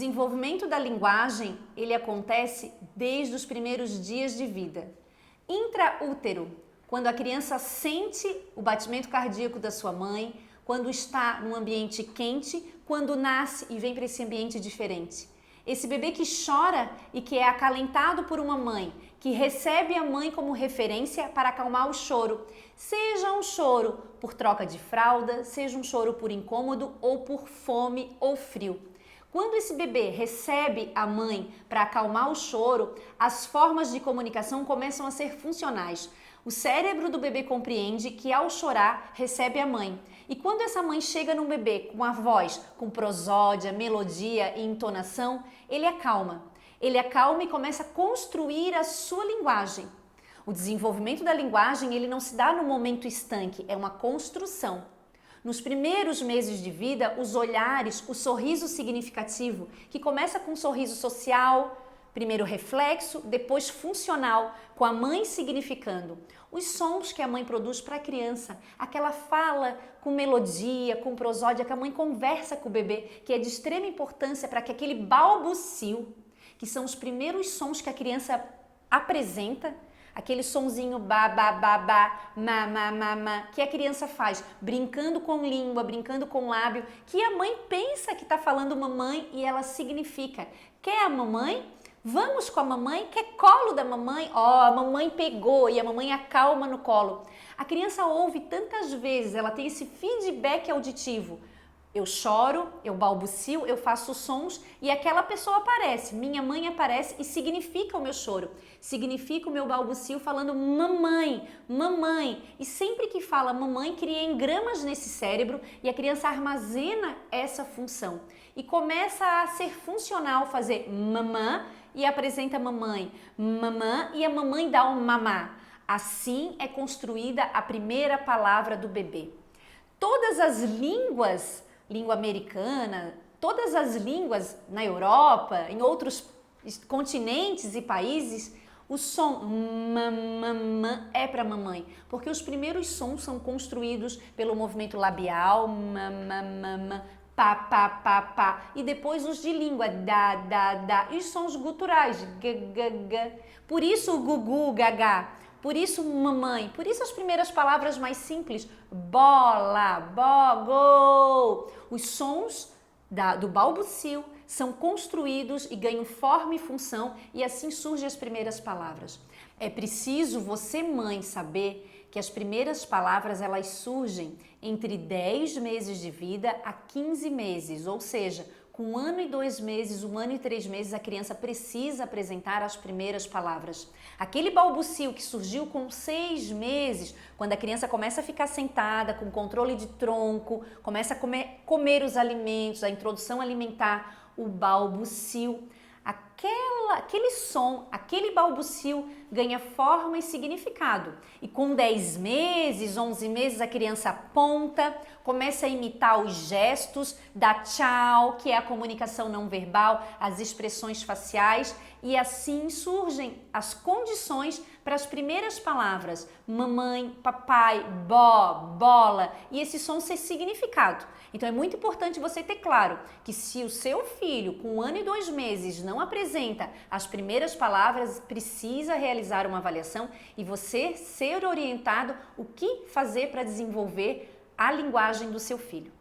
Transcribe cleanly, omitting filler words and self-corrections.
desenvolvimento da linguagem, ele acontece desde os primeiros dias de vida. Intraútero, quando a criança sente o batimento cardíaco da sua mãe, quando está num ambiente quente, quando nasce e vem para esse ambiente diferente. Esse bebê que chora e que é acalentado por uma mãe, que recebe a mãe como referência para acalmar o choro, seja um choro por troca de fralda, seja um choro por incômodo ou por fome ou frio. Quando esse bebê recebe a mãe para acalmar o choro, as formas de comunicação começam a ser funcionais. O cérebro do bebê compreende que ao chorar recebe a mãe. E quando essa mãe chega num bebê com a voz, com prosódia, melodia e entonação, ele acalma. Ele acalma e começa a construir a sua linguagem. O desenvolvimento da linguagem, ele não se dá no momento estanque, é uma construção. Nos primeiros meses de vida, os olhares, o sorriso significativo, que começa com um sorriso social, primeiro reflexo, depois funcional, com a mãe significando. Os sons que a mãe produz para a criança, aquela fala com melodia, com prosódia, que a mãe conversa com o bebê, que é de extrema importância para que aquele balbucio, que são os primeiros sons que a criança apresenta, aquele sonzinho ba, ba, ba, ba, ma, ma, ma, ma, que a criança faz, brincando com língua, brincando com lábio, que a mãe pensa que está falando mamãe e ela significa. Quer a mamãe? Vamos com a mamãe? Quer colo da mamãe? Ó, a mamãe pegou e a mamãe acalma no colo. A criança ouve tantas vezes, ela tem esse feedback auditivo. Eu choro, eu balbucio, eu faço sons e aquela pessoa aparece, minha mãe aparece e significa o meu choro, significa o meu balbucio falando mamãe, mamãe. E sempre que fala mamãe, cria engramas nesse cérebro e a criança armazena essa função. E começa a ser funcional fazer mamã e apresenta mamãe, mamã e a mamãe dá um mamá. Assim é construída a primeira palavra do bebê. Todas as línguas, língua americana, todas as línguas na Europa, em outros continentes e países, o som mamã é para mamãe, porque os primeiros sons são construídos pelo movimento labial, mamã, pá, pá, pá, pá, e depois os de língua, da, da, da, e os sons guturais, g, g, g. Por isso o gugu, gagá. Por isso mamãe, por isso as primeiras palavras mais simples, bola, gol. Os sons do balbucio são construídos e ganham forma e função e assim surgem as primeiras palavras. É preciso você, mãe, saber que as primeiras palavras elas surgem entre 10 meses de vida a 15 meses, ou seja, com 1 ano e 2 meses, 1 ano e 3 meses, a criança precisa apresentar as primeiras palavras. Aquele balbucio que surgiu com 6 meses, quando a criança começa a ficar sentada, com controle de tronco, começa a comer os alimentos, a introdução alimentar, o balbucio, aquele som, aquele balbucio ganha forma e significado. E com 10 meses, 11 meses, a criança aponta, começa a imitar os gestos, dá tchau, que é a comunicação não verbal, as expressões faciais, e assim surgem as condições para as primeiras palavras, mamãe, papai, bola, e esse som ser significado. Então é muito importante você ter claro que se o seu filho com 1 ano e 2 meses não apresenta as primeiras palavras, precisa realizar uma avaliação e você ser orientado o que fazer para desenvolver a linguagem do seu filho.